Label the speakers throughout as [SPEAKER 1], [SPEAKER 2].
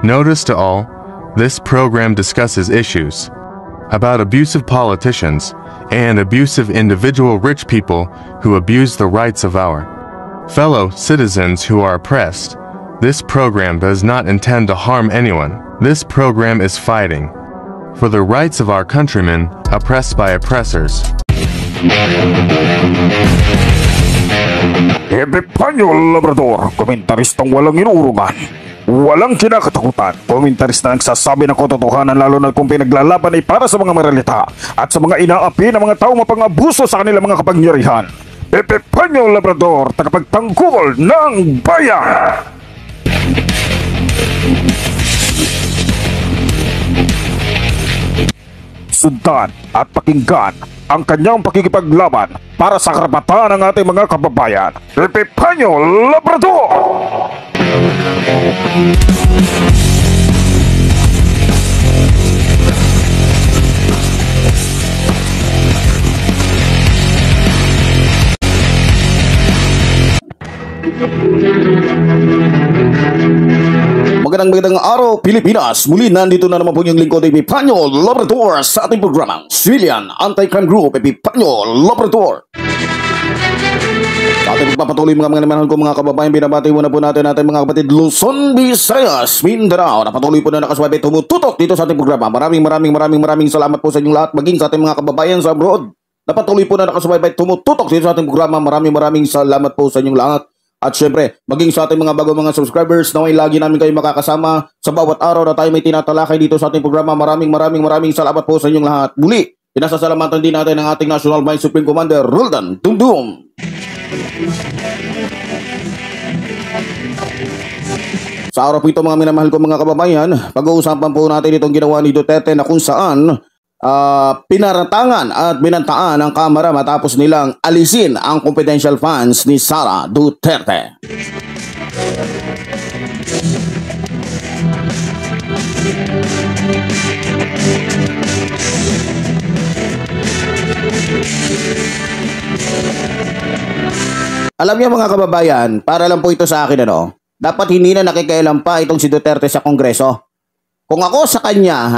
[SPEAKER 1] Notice to all, this program discusses issues about abusive politicians and abusive individual rich people who abuse the rights of our fellow citizens who are oppressed. This program does not intend to harm anyone. This program is fighting for the rights of our countrymen oppressed by oppressors.
[SPEAKER 2] Epifanio Labrador, komentaristang walang inuurungan, walang kinakatakutan, komentarista na nagsasabi ng katotohanan lalo na kung pinaglalaban ay para sa mga maralita at sa mga inaapi ng mga tao mapang-abuso sa kanilang mga kapangyarihan. Epifanio Labrador, tagapagtanggol ng bayan! Sundan at pakinggan ang kanyang pakikipaglaban para sa karapatan ng ating mga kababayan. Epifanio Labrador! Magandang araw Pilipinas. Muli nandito na naman po yung lingkod Epifanio Labrador sa ating programang Civilian Anti-Crime Group Epifanio Labrador. Sa ating pagpapatuloy mga mahal ko mga kababayan, binabati muna po natin mga kapatid Luzon, Visayas, Mindanao na patuloy po na nakaswabay tumututok dito sa ating programa. Maraming salamat po sa inyong lahat, maging sa ating mga kababayan sa abroad na patuloy po na nakaswabay tumututok dito sa ating programa. Maraming salamat po sa inyong lahat. At syempre, maging sa ating mga bago mga subscribers na may lagi namin kayo makakasama sa bawat araw na tayo may tinatalakay dito sa ating programa. Maraming salamat po sa inyong lahat. Muli, pinasasalamatan din natin ang ating National Mind Supreme Commander, Roldan Dumdum. Sa araw po ito mga minamahal ko mga kababayan, pag-uusapan po natin itong ginawa ni Duterte na kung saan pinaratangan at binantaan ang Kamara matapos nilang alisin ang confidential funds ni Sara Duterte. Alam niyo mga kababayan, para lang po ito sa akin dapat hindi na nakikialam pa itong si Duterte sa Kongreso. Kung ako sa kanya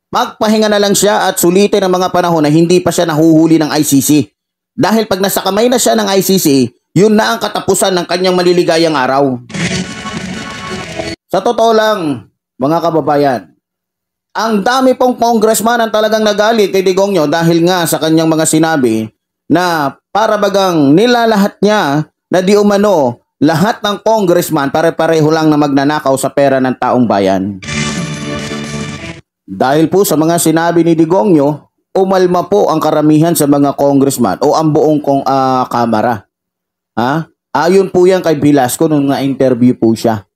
[SPEAKER 2] magpahinga na lang siya at sulitin ang mga panahon na hindi pa siya nahuhuli ng ICC. Dahil pag nasa kamay na siya ng ICC, yun na ang katapusan ng kanyang maliligayang araw. Sa totoo lang, mga kababayan, ang dami pong congressman ang talagang nagalit kay Digongyo dahil nga sa kanyang mga sinabi na para bagang nilalahat niya na di umano lahat ng congressman pare-pareho lang na magnanakaw sa pera ng taong bayan. Dahil po sa mga sinabi ni Digongyo, umalma po ang karamihan sa mga congressman o ang buong Kamara. Ayon po yan kay Velasco nung na-interview po siya.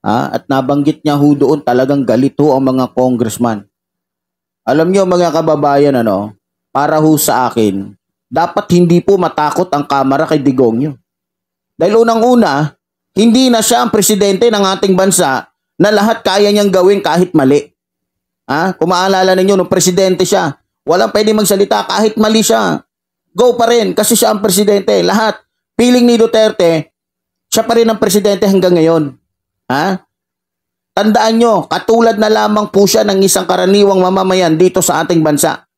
[SPEAKER 2] At nabanggit niya ho doon talagang galit ho ang mga congressman. Alam niyo mga kababayan, para ho sa akin, dapat hindi po matakot ang Kamara kay Digongyo. Dahil unang-una, hindi na siya ang presidente ng ating bansa na lahat kaya niyang gawin kahit mali. Kung maalala ninyo, nung presidente siya, walang pwede magsalita kahit mali siya. Go pa rin kasi siya ang presidente. Lahat. Piling ni Duterte, siya pa rin ang presidente hanggang ngayon. Tandaan nyo, katulad na lamang po siya ng isang karaniwang mamamayan dito sa ating bansa.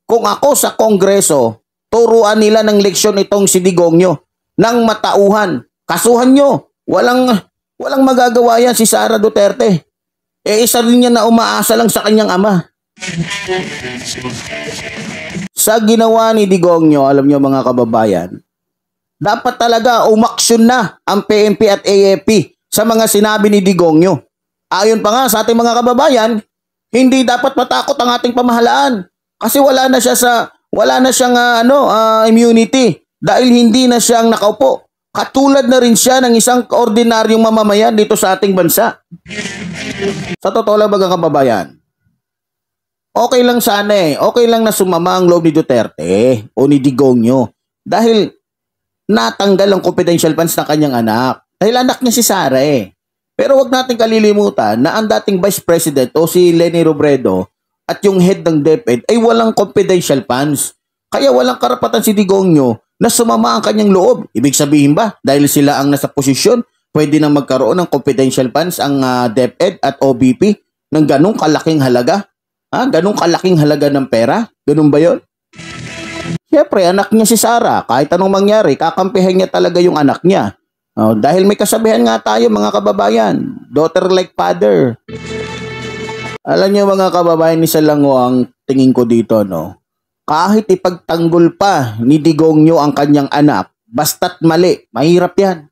[SPEAKER 2] Kung ako sa Kongreso, turuan nila ng leksyon itong si Digongyo ng matauhan. Kasuhan nyo. Walang magagawa yan si Sara Duterte. Isa rin niya na umaasa lang sa kanyang ama. Sa ginawa ni Digongyo, alam niyo mga kababayan, dapat talaga umaksyon na ang PNP at AFP sa mga sinabi ni Digongyo. Ayon pa nga sa ating mga kababayan, hindi dapat matakot ang ating pamahalaan kasi wala na siyang immunity dahil hindi na siyang nakaupo. Katulad na rin siya ng isang ordinaryong mamamayan dito sa ating bansa. Sa totoo lang mga kababayan, okay lang sana okay lang na sumama ang loob ni Duterte o ni Digongyo dahil natanggal ang confidential funds ng kanyang anak. Dahil anak niya si Sara Pero wag natin kalilimutan na ang dating Vice President o si Leni Robredo at yung head ng DepEd ay walang confidential funds. Kaya walang karapatan si Digongyo na sumama ang kanyang loob. Ibig sabihin ba, dahil sila ang nasa posisyon, pwede nang magkaroon ng confidential funds ang DepEd at OBP ng ganong kalaking halaga? Ganong kalaking halaga ng pera? Ganun ba yun? Siyempre, anak niya si Sara. Kahit anong mangyari, kakampihan niya talaga yung anak niya. Dahil may kasabihan nga tayo mga kababayan, daughter like father. Alam niyo mga kababayan, isa lang ang tingin ko dito, no? Kahit ipagtanggol pa ni Digongyo ang kanyang anak, basta't mali, mahirap yan.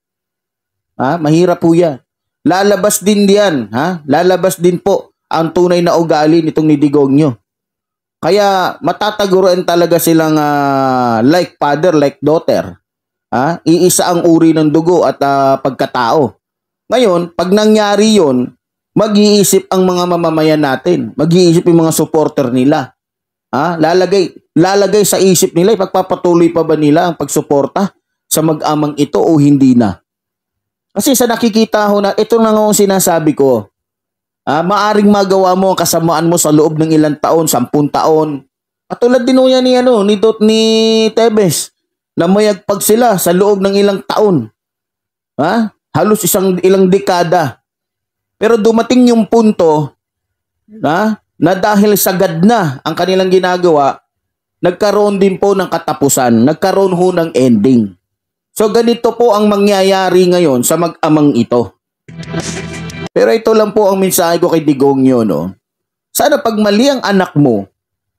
[SPEAKER 2] Mahirap po yan. Lalabas din yan, lalabas din po ang tunay na ugali nitong ni Digongyo. Kaya matataguruan talaga silang like father, like daughter. Iisa ang uri ng dugo at pagkatao. Ngayon, pag nangyari yon, mag-iisip ang mga mamamayan natin. Mag-iisip yung mga supporter nila. Lalagay sa isip nila, ipagpapatuloy pa ba nila ang pagsuporta sa mag-amang ito o hindi na? Kasi sa nakikita ho na, ito na nga ang sinasabi ko. Maaring magawa mo ang kasamaan mo sa loob ng ilang taon, 10 taon. Katulad din ho yan ni Tebes. Namayagpag sila sa loob ng ilang taon. Halos ilang dekada. Pero dumating yung punto na dahil sagad na ang kanilang ginagawa, nagkaroon din po ng katapusan. Nagkaroon ho ng ending. So ganito po ang mangyayari ngayon sa mag-amang ito. Pero ito lang po ang mensahe ko kay Digongyo, no? Sana pag mali ang anak mo,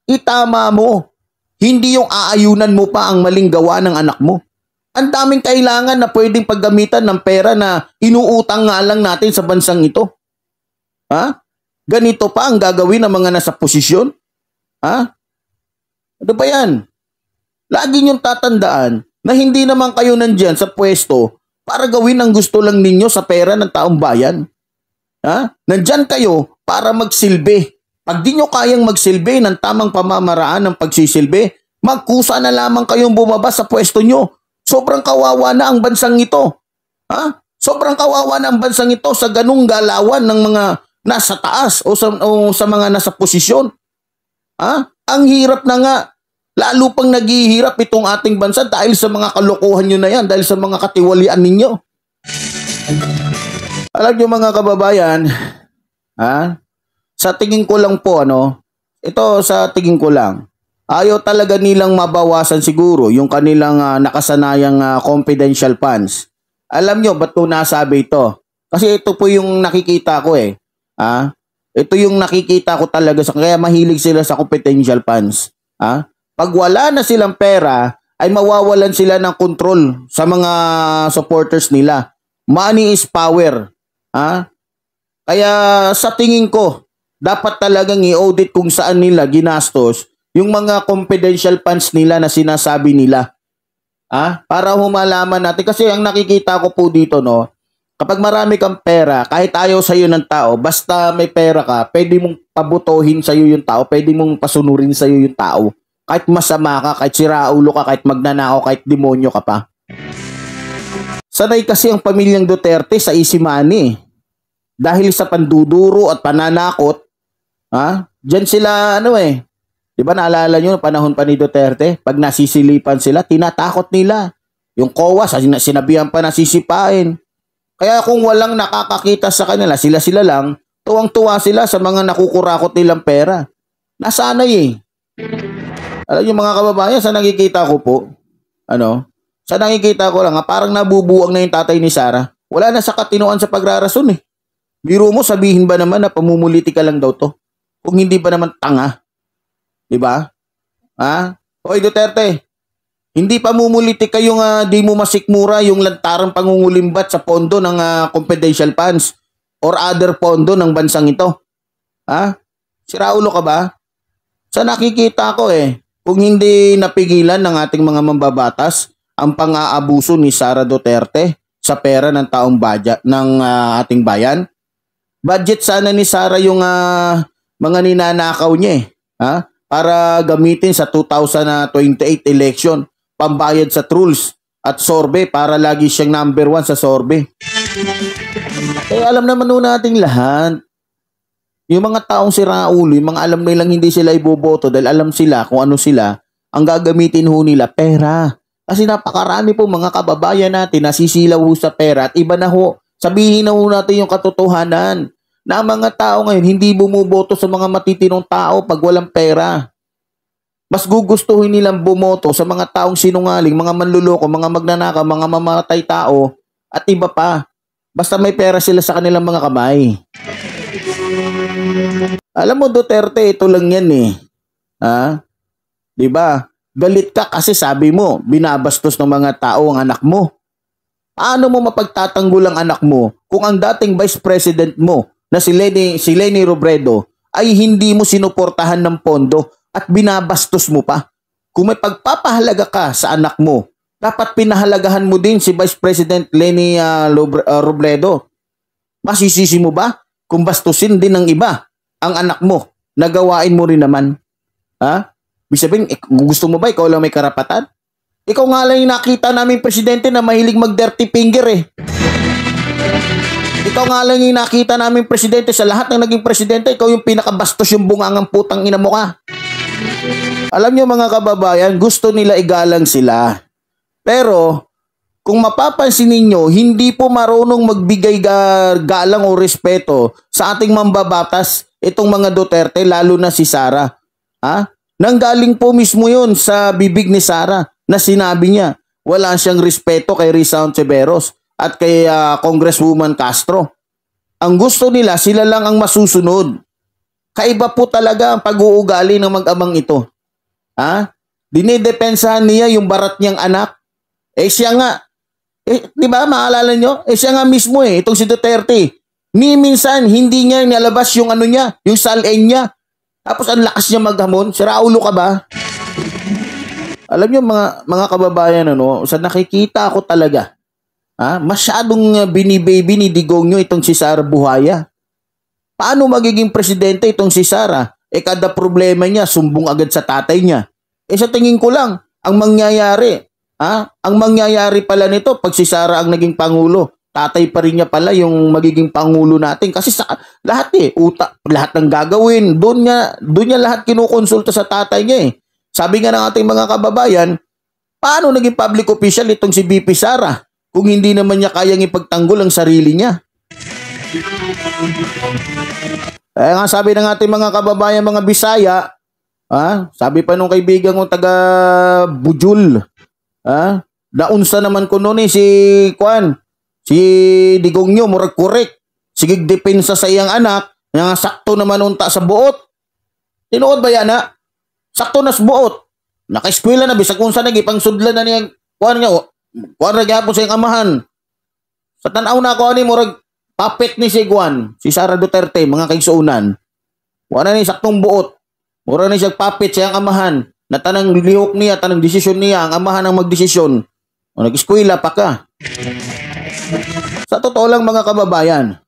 [SPEAKER 2] itama mo. Hindi yung aayunan mo pa ang maling gawa ng anak mo. Ang daming kailangan na pwedeng paggamitan ng pera na inuutang nga lang natin sa bansang ito. Ganito pa ang gagawin ng mga nasa posisyon? Ano ba yan? Lagi niyong tatandaan na hindi naman kayo nandyan sa pwesto para gawin ang gusto lang ninyo sa pera ng taong bayan. Nandyan kayo para magsilbi. Pag di nyo kayang magsilbi ng tamang pamamaraan ng pagsisilbi, magkusa na lamang kayong bumaba sa pwesto nyo. Sobrang kawawa na ang bansang ito. Sobrang kawawa na ang bansang ito sa ganung galawan ng mga nasa taas o sa mga nasa posisyon. Ang hirap na nga. Lalo pang naghihirap itong ating bansa dahil sa mga kalokohan nyo na yan, dahil sa mga katiwalian ninyo. Alam nyo mga kababayan, sa tingin ko lang po, ito sa tingin ko lang, ayaw talaga nilang mabawasan siguro yung kanilang nakasanayang confidential funds. Alam nyo, ba't ko nasabi ito? Kasi ito po yung nakikita ko Ito yung nakikita ko talaga, kaya mahilig sila sa confidential funds. Pag wala na silang pera, ay mawawalan sila ng control sa mga supporters nila. Money is power. Kaya sa tingin ko, dapat talagang i-audit kung saan nila ginastos yung mga confidential funds nila na sinasabi nila. Para humalaman natin. Kasi ang nakikita ko po dito, kapag marami kang pera, kahit ayaw sa'yo ng tao, basta may pera ka, pwede mong pabutohin sa'yo yung tao, pwede mong pasunurin sa'yo yung tao. Kahit masama ka, kahit siraulo ka, kahit magnanakaw, kahit demonyo ka pa. Sanay kasi ang pamilyang Duterte sa easy money. Dahil sa panduduro at pananakot, diyan sila, di ba naalala nyo, panahon pa ni Duterte, pag nasisilipan sila, tinatakot nila. Yung COA, sinabihan pa na sisipain. Kaya kung walang nakakakita sa kanila, sila lang, tuwang-tuwa sila sa mga nakukurakot nilang pera. Nasanay Alam niyo mga kababayan, sa nakikita ko po, sa nakikita ko lang, parang nabubuwang na yung tatay ni Sara. Wala na sa katinuan sa pagrarason Biro mo, sabihin ba naman na pamumuliti ka lang daw to? Kung hindi ba naman tanga? Diba? Hoy Duterte, hindi pamumuliti kayong di mo masikmura yung lantarang pangungulimbat sa pondo ng confidential funds or other pondo ng bansang ito. Siraulo ka ba? Sa nakikita ko kung hindi napigilan ng ating mga mambabatas ang pang-aabuso ni Sara Duterte sa pera ng taong ng ating bayan, budget sana ni Sara yung mga ninanakaw niya para gamitin sa 2028 election, pambayad sa trolls at sorbe para lagi siyang number 1 sa sorbe. Alam naman nating lahat, yung mga taong siraulo, yung mga alam nilang hindi sila iboboto dahil alam sila kung ano sila, ang gagamitin nila pera. Kasi napakarami po mga kababayan natin nasisilaw sa pera at iba na Sabihin na muna natin yung katotohanan na ang mga tao ngayon hindi bumuboto sa mga matitinong tao pag walang pera. Mas gugustuhin nilang bumoto sa mga taong sinungaling, mga manluloko, mga magnanakaw, mga mamamatay tao, at iba pa. Basta may pera sila sa kanilang mga kamay. Alam mo, Duterte, ito lang yan eh. Ha? Diba? Galit ka kasi sabi mo, binabastos ng mga tao ang anak mo. Paano mo mapagtatanggol ang anak mo kung ang dating vice president mo na si Leni Robredo ay hindi mo sinuportahan ng pondo at binabastos mo pa? Kung may pagpapahalaga ka sa anak mo, dapat pinahalagahan mo din si Vice President Leni Robredo. Masisisi mo ba kung bastusin din ng iba ang anak mo? Nagawain mo rin naman. Ha? Ibig sabihin, gusto mo ba ikaw lang may karapatan? Ikaw nga lang yung nakita naming presidente na mahilig mag-dirty finger eh. Ikaw nga lang yung nakita naming presidente sa lahat ng naging presidente, ikaw yung pinakabastos yung bungangang putang ina mo ka. Alam niyo mga kababayan, gusto nila igalang sila. Pero, kung mapapansin ninyo, hindi po marunong magbigay galang o respeto sa ating mambabatas itong mga Duterte, lalo na si Sara. Ha? Nanggaling po mismo yun sa bibig ni Sara na sinabi niya wala siyang respeto kay Risa Hontiveros at kay Congresswoman Castro. Ang gusto nila, sila lang ang masusunod. Kaiba po talaga ang pag-uugali ng mag-amang ito. Ha? Dinidepensahan niya yung barat niyang anak. Eh siya nga, di ba maalala nyo? Siya nga mismo itong si Duterte. Ni minsan hindi niya nilabas yung ano niya, yung salin niya. Tapos ang lakas niya maghamon. Siraulo ka ba? Alam niyo mga kababayan, sa nakikita ko talaga, masyadong binibaby ni Digongyo itong si Sara Buhaya. Paano magiging presidente itong si Sara? Kada problema niya, sumbong agad sa tatay niya. Sa tingin ko lang, ang mangyayari pala nito, pag si Sara ang naging pangulo, tatay pa rin niya pala yung magiging pangulo natin. Kasi sa lahat lahat ng gagawin, doon niya lahat kinukonsulta sa tatay niya . Sabi nga ng ating mga kababayan, paano naging public official itong si BP Sara kung hindi naman niya kayang ipagtanggol ang sarili niya? Nga sabi ng ating mga kababayan, mga Bisaya, sabi pa nung kaibigan kong taga Bujul, naunsa naman ko noon si Digongyo, murag korek. Sigig depensa sa iyang anak, nga sakto naman unta sa buot. Tinuod ba yan sakto na sa buot. Naka-eskwela na, bisag kung saan nagipangsudlan na niya, kuwan na gyapon sa iyang amahan. Sa tanaw na ako murag papet ni si Sara Duterte, mga kaigsuunan. Wala ni saktong buot. Mura ni siya papet sa iyang amahan. Na tanang lihok niya, tanang desisyon niya, ang amahan ang magdesisyon. O nag-eskwela pa ka. Sa totoo lang mga kababayan,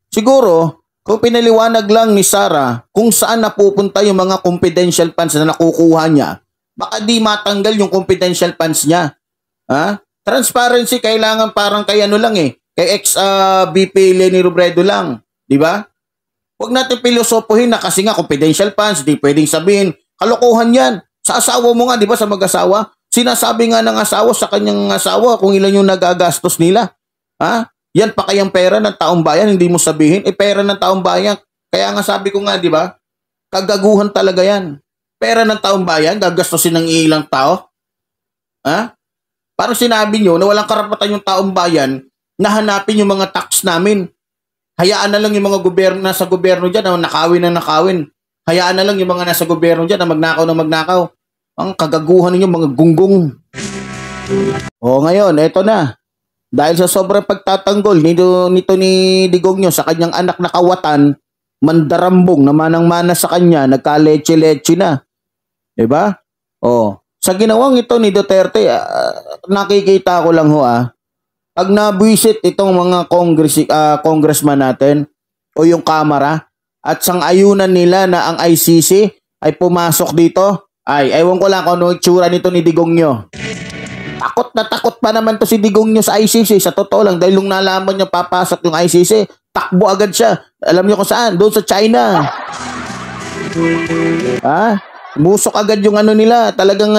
[SPEAKER 2] siguro, kung pinaliwanag lang ni Sara kung saan napupunta yung mga confidential funds na nakukuha niya, baka di matanggal yung confidential funds niya. Transparency kailangan parang kay lang kay ex-BP Leni Robredo lang. Di ba? Huwag natin pilosopohin na kasi nga confidential funds, di pwedeng sabihin, kalokohan yan. Sa asawa mo nga, di ba sa mag-asawa, sinasabi nga ng asawa sa kanyang asawa kung ilan yung nagagastos nila. Yan pa kayang pera ng taong bayan, hindi mo sabihin, pera ng taong bayan. Kaya nga sabi ko nga, di ba? Kagaguhan talaga yan. Pera ng taong bayan, gagastusin ng ilang tao. Parang sinabi nyo na walang karapatan yung taong bayan na hanapin yung mga tax namin. Hayaan na lang yung mga nasa gobyerno dyan na nakawin. Hayaan na lang yung mga nasa gobyerno dyan na magnakaw. Ang kagaguhan ninyo, mga gunggong. Ngayon, eto na. Dahil sa sobrang pagtatanggol nito ni Digongyo sa kanyang anak na kawatan, mandarambong na manang-mana sa kanya, nagka-leche-leche na. Diba? Sa ginawang ito ni Duterte, nakikita ko lang pag nabwisit itong mga congressman natin o yung Kamara at sang-ayunan nila na ang ICC ay pumasok dito, ewan ko lang kung ano itsura nito ni Digongyo. Takot pa naman to si Digongyo sa ICC. Sa totoo lang, dahil nung nalaman niya papasok yung ICC, takbo agad siya. Alam niyo kung saan? Doon sa China. Musok agad yung nila. Talagang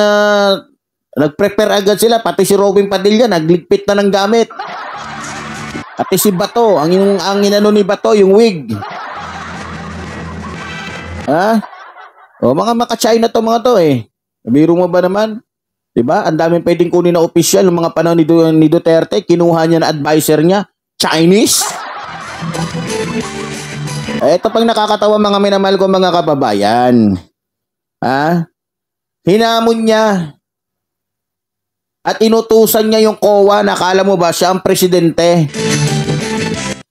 [SPEAKER 2] nag-prepare agad sila. Pati si Robin Padilla, nagligpit na ng gamit. Pati si Bato, ang inano ni Bato, yung wig. Ha? O, mga maka-China to mga to eh. Biro mo ba naman? Diba? Ang daming pwedeng kunin na opisyal ng mga panahon ni Duterte. Kinuha niya na advisor niya. Chinese? Ito pang nakakatawa mga minamahal ko mga kababayan. Ha? Hinamon niya. At inutusan niya yung COA. Nakala mo ba siya ang presidente?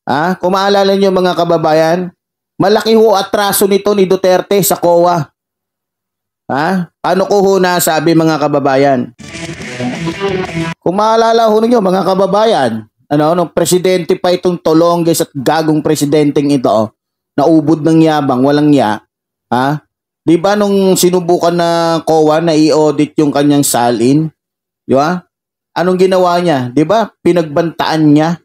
[SPEAKER 2] Ha? Kung maalala niyo mga kababayan, malaki ho atraso nito ni Duterte sa COA. Ha? Paano ko ho nasabi mga kababayan? Kung maalala ho ninyo mga kababayan, nung presidente pa itong Tolonges at gagong presidenteng ito, naubod ng yabang, walang ya. Ha? Di ba nung sinubukan na COA na i-audit yung kanyang salin, di ba? Anong ginawa niya? Di ba? Pinagbantaan niya.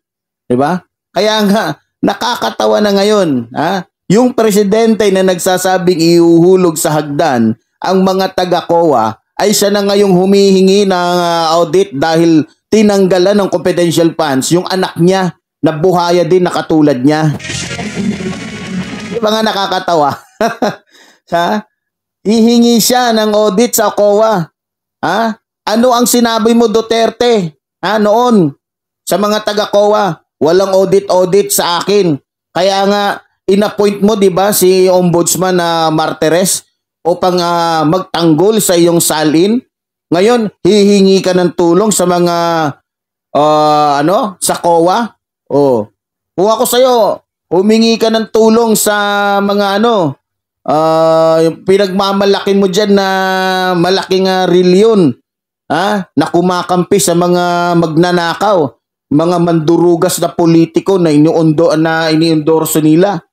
[SPEAKER 2] Di ba? Kaya nga, nakakatawa na ngayon. Ha? Yung presidente na nagsasabing ihuhulog sa hagdan ang mga taga-COA ay siya na ngayong humihingi ng audit dahil tinanggalan ng confidential funds yung anak niya na buhaya din na katulad niya. Di ba nga nakakatawa? Ha? Hihingi siya ng audit sa COA. Ha? Ano ang sinabi mo Duterte? Ha? Noon sa mga taga-COA, walang audit sa akin. Kaya nga inappoint mo 'di ba si Ombudsman na Martires upang magtanggol sa iyong salin. Ngayon, hihingi ka ng tulong sa mga sa COA. Oh. Kung ako sa'yo, humingi ka ng tulong sa mga yung pinagmamalakin mo dyan na malaking reliyon na kumakampi sa mga magnanakaw, mga mandurugas na politiko na iniendorso nila.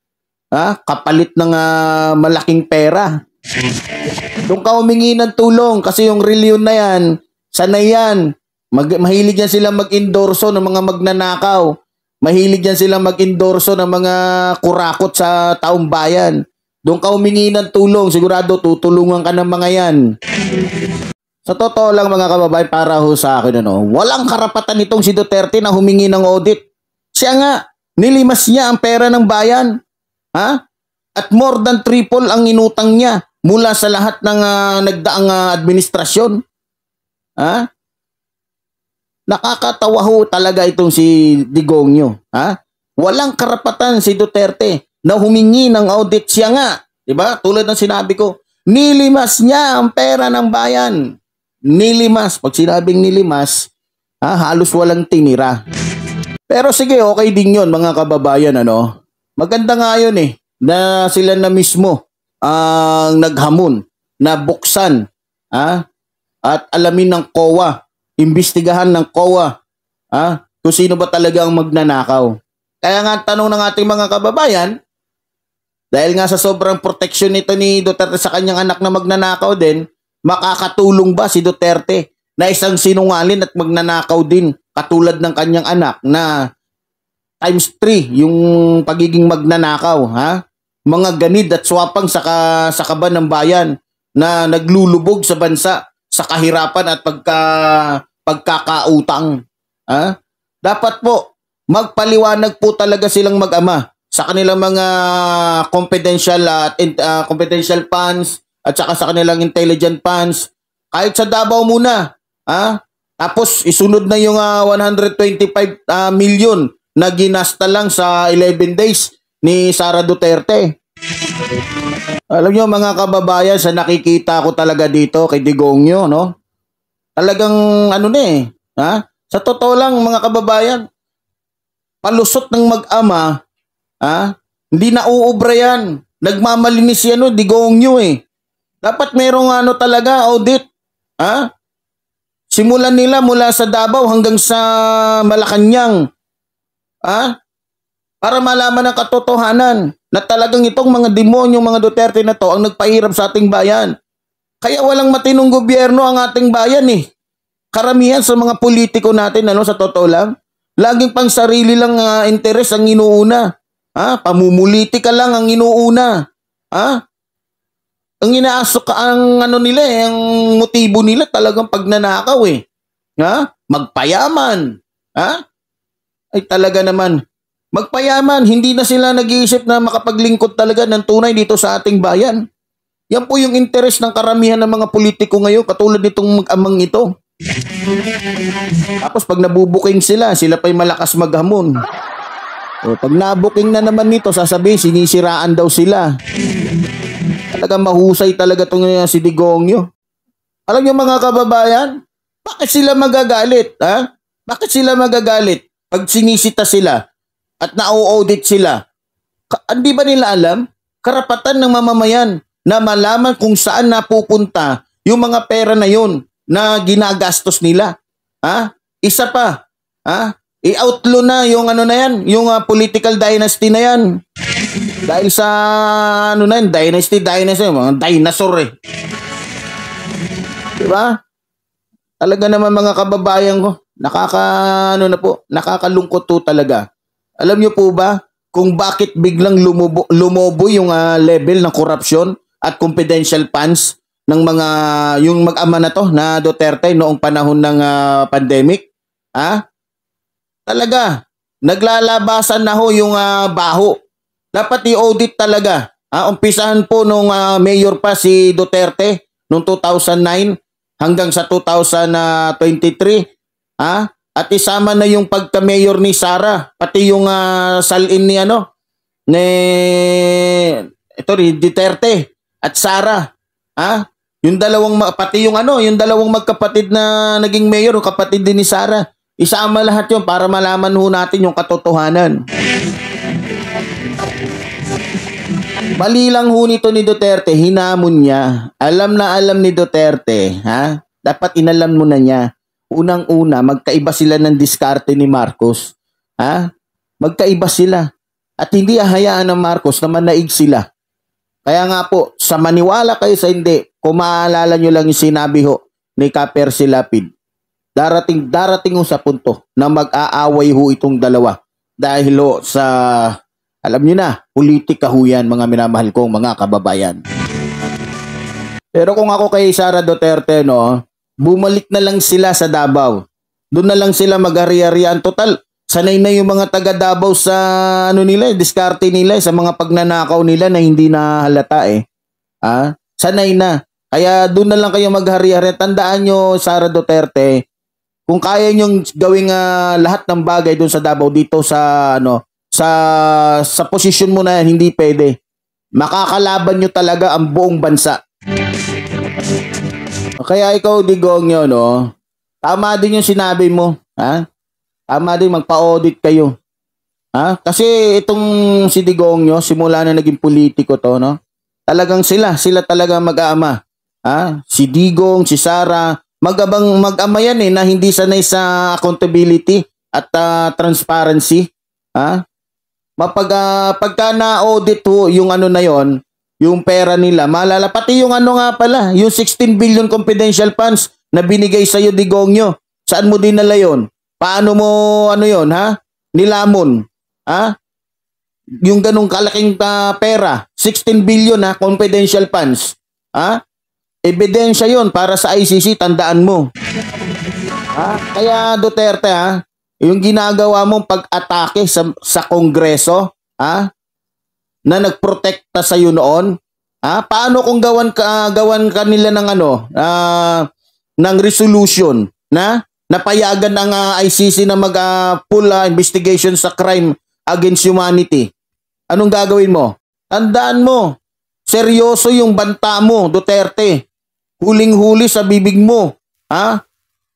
[SPEAKER 2] Kapalit ng malaking pera. Doon ka humingi ng tulong kasi yung reliyon na yan, sanay yan. Mahilig yan silang mag-endorso ng mga magnanakaw. Mahilig yan silang mag-endorso ng mga kurakot sa taong bayan. Doon ka humingi ng tulong, sigurado tutulungan ka ng mga yan. Sa totoo lang mga kababayan, para ho sa akin, walang karapatan itong si Duterte na humingi ng audit. Siya nga, nilimas niya ang pera ng bayan. Ha? At more than triple ang inutang niya mula sa lahat ng nagdaang administrasyon. Ha? Nakakatawa ho talaga itong si Digongyo. Ha? Walang karapatan si Duterte na humingi ng audit. Siya nga, diba? Tulad ng sinabi ko, nilimas niya ang pera ng bayan. Nilimas. Pag sinabing nilimas, halos walang tinira. Pero sige, okay din yun mga kababayan. Maganda nga yun na sila na mismo ang naghamon na buksan at alamin ng COA, imbestigahan ng COA kung sino ba talaga ang magnanakaw. Kaya nga tanong ng ating mga kababayan, dahil nga sa sobrang protection nito ni Duterte sa kanyang anak na magnanakaw din, makakatulong ba si Duterte na isang sinungaling at magnanakaw din katulad ng kanyang anak na times 3 yung pagiging magnanakaw, mga ganid at swapang sa kaban ng bayan na naglulubog sa bansa sa kahirapan at pagkakautang. Dapat po magpaliwanag po talaga silang mag-ama sa kanilang mga confidential funds at saka sa kanilang intelligent funds. Kahit sa Davao muna, tapos isunod na yung 125 million na ginasta lang sa 11 days ni Sara Duterte. Alam nyo mga kababayan, sa nakikita ko talaga dito kay Digongyo, talagang sa totoo lang mga kababayan, palusot ng mag-ama, hindi na uubra yan. Nagmamalinis yan, Digongyo Dapat merong talaga audit. Simulan nila mula sa Davao hanggang sa Malacanang. Para malaman ang katotohanan na talagang itong mga demonyong mga Duterte na to ang nagpahirap sa ating bayan. Kaya walang matinong gobyerno ang ating bayan Karamihan sa mga politiko natin, sa totoo lang, laging pang sarili lang interes ang inuuna. Pamumulitika lang ang inuuna. Ang inaasok ang nila ang motibo nila talagang pagnanakaw Magpayaman. Ay talaga naman, magpayaman, hindi na sila nag-iisip na makapaglingkod talaga ng tunay dito sa ating bayan. Yan po yung interes ng karamihan ng mga politiko ngayon, katulad nitong mag-amang ito. Tapos pag nabubuking sila, sila pa'y malakas maghamon. O, pag nabuking na naman nito, sasabihin, sinisiraan daw sila. Talaga mahusay talaga itong si Digongyo. Alam niyo mga kababayan, bakit sila magagalit? Ha? Bakit sila magagalit pag sinisita sila at na-audit sila? Hindi ba nila alam? Karapatan ng mamamayan na malaman kung saan napupunta yung mga pera na yun na ginagastos nila. Ha? Isa pa, ha? I-outlaw na yung ano na yan, yung political dynasty na yan. Dahil sa ano na yan, dynasty, mga dinosaur eh. Diba? Talaga naman mga kababayan ko, nakakalungkot to talaga. Alam niyo po ba kung bakit biglang lumobo yung level ng korupsyon at confidential funds ng mga yung mag-ama na to na Duterte noong panahon ng pandemic? Ha? Talaga, naglalabasan na ho yung baho. Dapat i-audit talaga. Umpisahan po nung mayor pa si Duterte noong 2009 hanggang sa 2023. At isama na yung pagka-mayor ni Sara, pati yung salin ni Duterte at Sara. Yung dalawang pati yung dalawang magkapatid na naging mayor, kapatid din ni Sara. Isama lahat yun para malaman ho natin yung katotohanan. Mali lang ho nito ni Duterte, hinamon niya. Alam na alam ni Duterte, dapat inalam mo na niya. Unang-una, magkaiba sila ng diskarte ni Marcos. Magkaiba sila. At hindi ahayaan ng Marcos na manaig sila. Kaya nga po, sa maniwala kayo sa hindi, kung maaalala nyo lang yung sinabi ho ni Kaper Silapid, darating ho sa punto na mag-aaway ho itong dalawa. Dahil ho sa, alam nyo na, politika ho yan, mga minamahal kong mga kababayan. Pero kung ako kay Sara Duterte, bumalik na lang sila sa Davao. Doon na lang sila mag-ari-arian. Total, sanay na yung mga taga Davao sa diskarte nila, sa mga pagnanakaw nila na hindi na halata eh. Sanay na. Kaya doon na lang kayo mag-ari-arian. Tandaan nyo, Sara Duterte, kung kaya nyong gawing lahat ng bagay doon sa Davao, dito sa sa posisyon mo na yan, hindi pwede. Makakalaban nyo talaga ang buong bansa. Kaya ikaw, Digongyo, tama din yung sinabi mo. Tama din, magpa-audit kayo. Kasi itong si Digongyo, simula na naging politiko to, talagang sila talaga mag-aama. Si Digong, si Sara, mag-ama yan na hindi sanay sa accountability at transparency. Pagka na-audit ho yung na yon, yung pera nila, malala, pati yung nga pala, yung 16 billion confidential funds na binigay sa'yo, Digongyo, saan mo dinala yon? Paano mo, nilamon? Yung ganong kalaking pera, 16 billion confidential funds. Ebidensya yon para sa ICC, tandaan mo. Kaya Duterte, yung ginagawa mong pag-atake sa Kongreso, na nagprotekta sa iyo noon, paano kung gawan kanila ng ng resolution na napayagan ng ICC na mag-full investigation sa crime against humanity? Anong gagawin mo? Tandaan mo, seryoso yung banta mo, Duterte. Huling-huli sa bibig mo,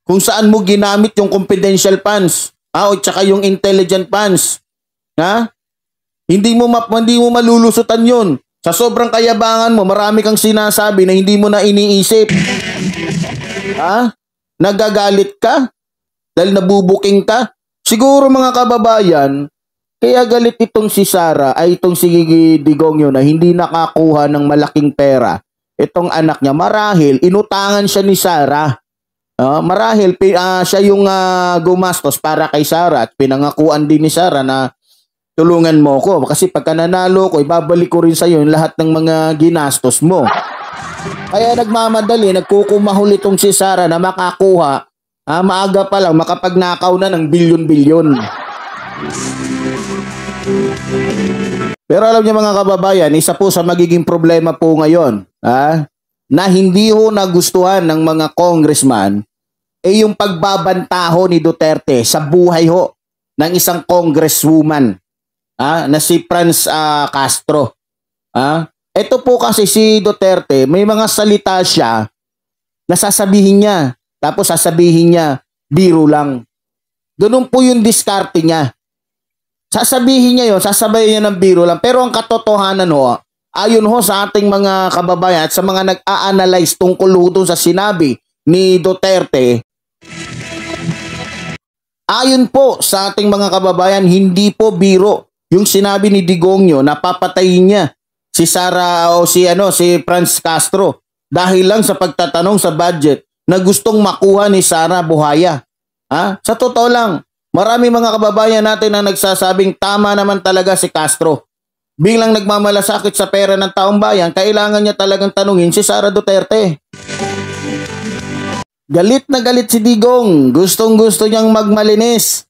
[SPEAKER 2] kung saan mo ginamit yung confidential funds, o tsaka yung intelligent funds. Hindi mo malulusutan yun. Sa sobrang kayabangan mo, marami kang sinasabi na hindi mo na iniisip. Nagagalit ka dahil nabubuking ka. Siguro mga kababayan, kaya galit itong si Sara ay itong si Digongyo na hindi nakakuha ng malaking pera. Itong anak niya, marahil inutangan siya ni Sara. Marahil siya yung gumastos para kay Sara at pinangakuan din ni Sara na tulungan mo ko kasi pagka nanalo ko, ibabalik ko rin sa iyo yung lahat ng mga ginastos mo. Kaya nagmamadali, nagkukumahul itong si Sara na makakuha, maaga pa lang makapagnakaw na ng bilyon-bilyon. Pero alam niyo mga kababayan, isa po sa magiging problema po ngayon, na hindi ho nagustuhan ng mga congressman, yung pagbabanta ho ni Duterte sa buhay ho ng isang congresswoman, na si Franz Castro. Ito po kasi si Duterte, may mga salita siya na sasabihin niya, tapos sasabihin niya, biro lang. Ganun po yung diskarte niya. Sasabihin niya yun, sasabayin niya ng biro lang. Pero ang katotohanan ho, ayon ho sa ating mga kababayan at sa mga nag-a-analyze tungkol ho dun sa sinabi ni Duterte, ayon po sa ating mga kababayan, hindi po biro yung sinabi ni Digongyo na papatayin niya si Sara o si Franz Castro dahil lang sa pagtatanong sa budget na gustong makuha ni Sara Buhaya. Sa totoo lang, marami mga kababayan natin na nagsasabing tama naman talaga si Castro. Biglang nagmamalasakit sa pera ng taong bayan, kailangan niya talagang tanungin si Sara Duterte. Galit na galit si Digong. Gustong-gusto niyang magmalinis.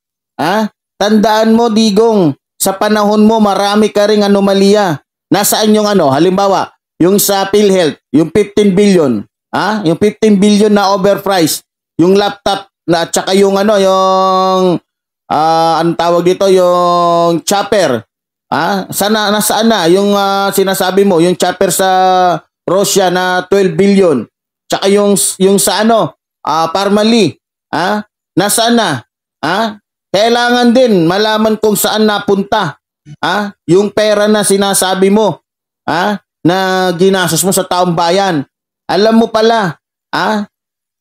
[SPEAKER 2] Tandaan mo, Digong, sa panahon mo marami ka ring anomalya. Nasaan yung halimbawa, yung sa PhilHealth, yung 15 billion. Yung 15 billion na overpriced. Yung laptop na at saka yung yung anong tawag dito, yung chopper. Nasaan na yung sinasabi mo, yung chopper sa Russia na 12 billion. Tsaka yung sa Parmali, nasaan na? Kailangan din malaman kung saan napunta. Yung pera na sinasabi mo, na ginastos mo sa taong bayan. Alam mo pala,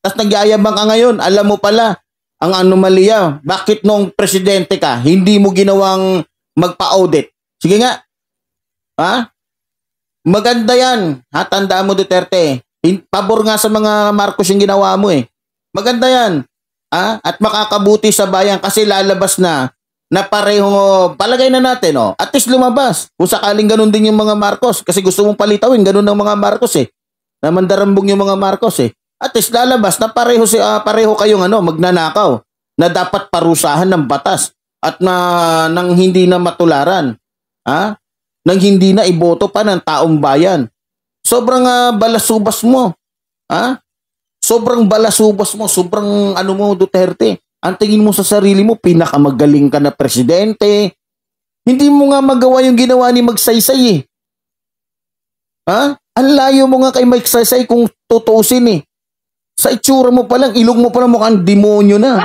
[SPEAKER 2] tapos nagyayabang ka ngayon, alam mo pala, ang anomalya, bakit nung presidente ka, hindi mo ginawang magpa-audit? Sige nga, maganda yan, tandaan mo Duterte, pabor nga sa mga Marcos yung ginawa mo Maganda yan, at makakabuti sa bayan kasi lalabas na pareho, palagay na natin, at least lumabas. Kung sakaling ganun din yung mga Marcos, kasi gusto mong palitawin, ganun ng mga Marcos na mandarambong yung mga Marcos At least lalabas na pareho kayong magnanakaw na dapat parusahan ng batas at nang hindi na matularan. Nang hindi na iboto pa ng taong bayan. Sobrang balasubas mo. Sobrang balasubas mo, sobrang mo Duterte. Ang tingin mo sa sarili mo, pinakamagaling ka na presidente. Hindi mo nga magawa yung ginawa ni Magsaysay Ang layo mo nga kay Magsaysay kung tutuusin Sa itsura mo pa lang, ilong mo pa lang mukhang demonyo na.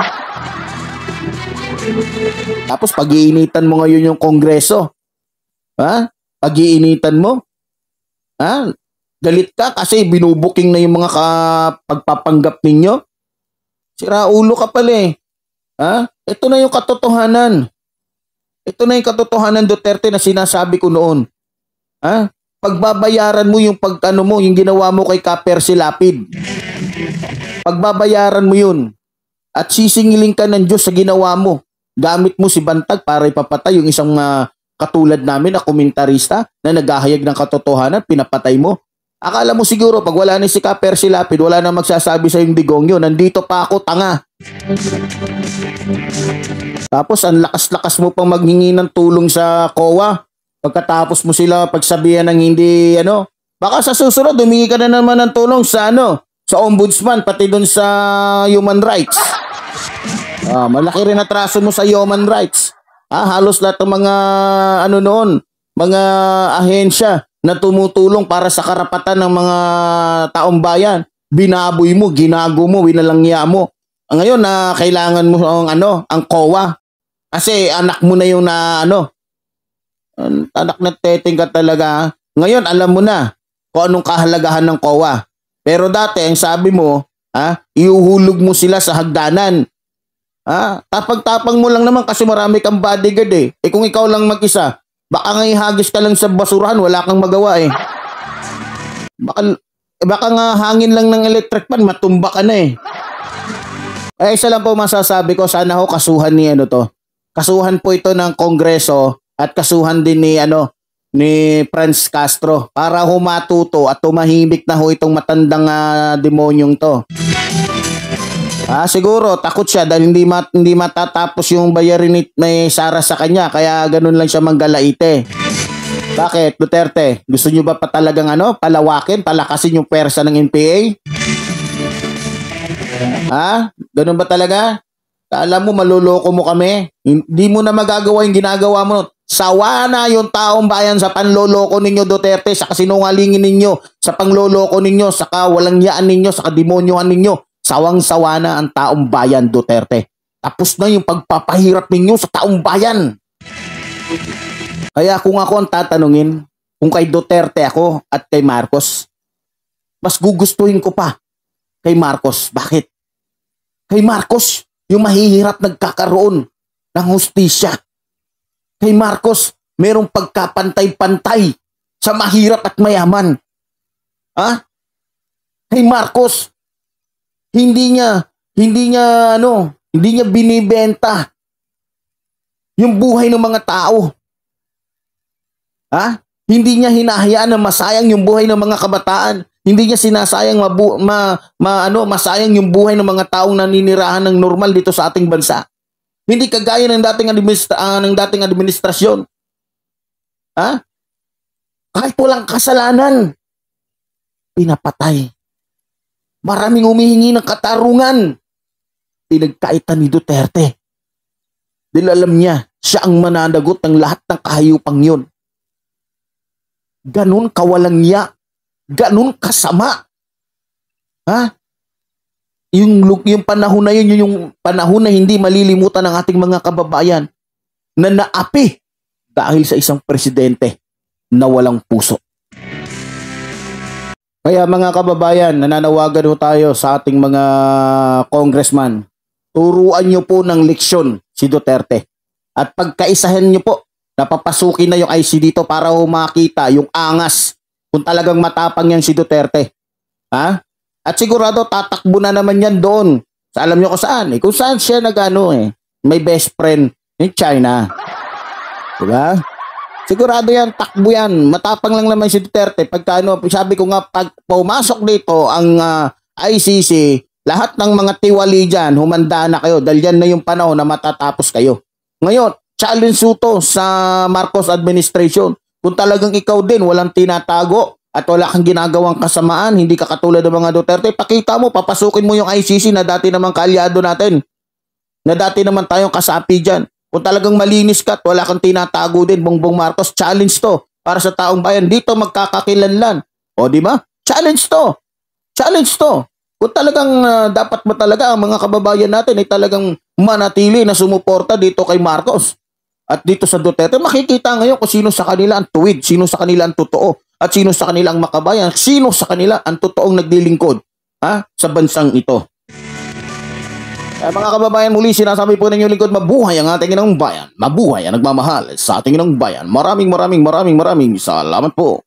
[SPEAKER 2] Tapos pag-iinitan mo ngayon yung Kongreso. Pag-iinitan mo. Galit ka kasi binubuking na yung mga pagpapanggap ninyo. Sira ulo ka pala Ito na yung katotohanan. Ito na yung katotohanan Duterte na sinasabi ko noon. Pagbabayaran mo yung yung ginawa mo kay Percy Lapid. Pagbabayaran mo yun. At sisingiling ka ng Diyos sa ginawa mo. Gamit mo si Bantag para ipapatay yung isang katulad namin na komentarista na naghahayag ng katotohanan, pinapatay mo. Akala mo siguro pag wala ni si Percy Lapid, wala na magsasabi sa yung Digongyo, nandito pa ako, tanga. Tapos ang lakas-lakas mo pang maghingi ng tulong sa COA. Pagkatapos mo sila pagsabihan ng hindi baka sa susunod humingi ka na naman ng tulong sa sa ombudsman pati doon sa human rights. Malaki rin atraso mo sa human rights. Halos lahat ng mga mga ahensya na tumutulong para sa karapatan ng mga taong bayan, binaboy mo, ginago mo, winalangya mo. Ngayon na kailangan mo ang COA. Kasi anak mo na yung anak na teteng ka talaga. Ngayon alam mo na kung anong kahalagahan ng COA. Pero dati ang sabi mo, iuhulog mo sila sa hagdanan. Tapang-tapang mo lang naman kasi marami kang bodyguard kung ikaw lang mag-isa, baka nga ihagis ka lang sa basurahan, wala kang magawa Baka nga hangin lang ng electric fan, matumba ka na isa lang po masasabi ko, sana ho kasuhan ni Kasuhan po ito ng Kongreso at kasuhan din ni Franz Castro para humatuto at tumahimik na ho itong matandang demonyong to. Siguro takot siya dahil hindi matatapos yung bayarin ni Sara sa kanya, kaya ganun lang siya manggalaite. Bakit, Duterte? Gusto nyo ba pa talagang palawakin, palakasin yung pwersa ng NPA? Ganun ba talaga? Alam mo, maluloko mo kami. Hindi mo na magagawa yung ginagawa mo. Sawa na yung taong bayan sa panloloko ninyo, Duterte, sa kasinungalingin ninyo, sa pangloloko ninyo, sa kawalang yaan ninyo, sa kademonyohan ninyo. Sawang-sawa na ang taong bayan, Duterte. Tapos na yung pagpapahirap ninyo sa taong bayan. Kaya kung ako ang tatanungin, kung kay Duterte ako at kay Marcos, mas gugustuhin ko pa kay Marcos. Bakit? Kay Marcos, yung mahihirap nagkakaroon ng hustisya. Kay Marcos, merong pagkapantay-pantay sa mahirap at mayaman. Kay Marcos, hindi niya binibenta yung buhay ng mga tao. Hindi niya hinahayaan na masayang yung buhay ng mga kabataan. Hindi niya sinasayang masayang yung buhay ng mga taong naninirahan ng normal dito sa ating bansa. Hindi kagaya ng dating administrasyon. Kahit walang kasalanan, pinapatay. Maraming humihingi ng katarungan. Pinagkaitan ni Duterte. Dahil alam niya, siya ang mananagot ng lahat ng kahayupang yun. Ganun kawalang ya. Ganun kasama. Yung panahon na yun, yung panahon na hindi malilimutan ng ating mga kababayan na naapi dahil sa isang presidente na walang puso. Kaya mga kababayan, nananawagan ho tayo sa ating mga congressman. Turuan nyo po ng leksyon si Duterte. At pagkaisahan nyo po, napapasukin na yung IC dito para makita yung angas kung talagang matapang yan si Duterte. At sigurado tatakbo na naman yan doon. Alam nyo kung saan? Kung saan siya may best friend in China. Diba? Sigurado yan, takbo yan. Matapang lang naman si Duterte. Sabi ko nga, pag pumasok dito ang ICC, lahat ng mga tiwali dyan, humanda na kayo dahil yan na yung panahon na matatapos kayo. Ngayon, challenge to sa Marcos administration. Kung talagang ikaw din walang tinatago at wala kang ginagawang kasamaan, hindi ka katulad ng mga Duterte, pakita mo, papasukin mo yung ICC na dati namang kaalyado natin. Na dati naman tayong kasapi dyan. Kung talagang malinis ka at wala kang tinatago din, Bongbong Marcos, challenge to para sa taong bayan. Dito magkakakilanlan. O di ba? Challenge to. Challenge to. Kung talagang dapat ba talaga ang mga kababayan natin ay talagang manatili na sumuporta dito kay Marcos at dito sa Duterte, makikita ngayon kung sino sa kanila ang tuwid, sino sa kanila ang totoo, at sino sa kanila ang makabayan, sino sa kanila ang totoong naglilingkod sa bansang ito. Mga kababayan, muli sinasabi po ng inyong lingkod, mabuhay ang ating inang bayan, mabuhay ang nagmamahal sa ating inang bayan. Maraming salamat po.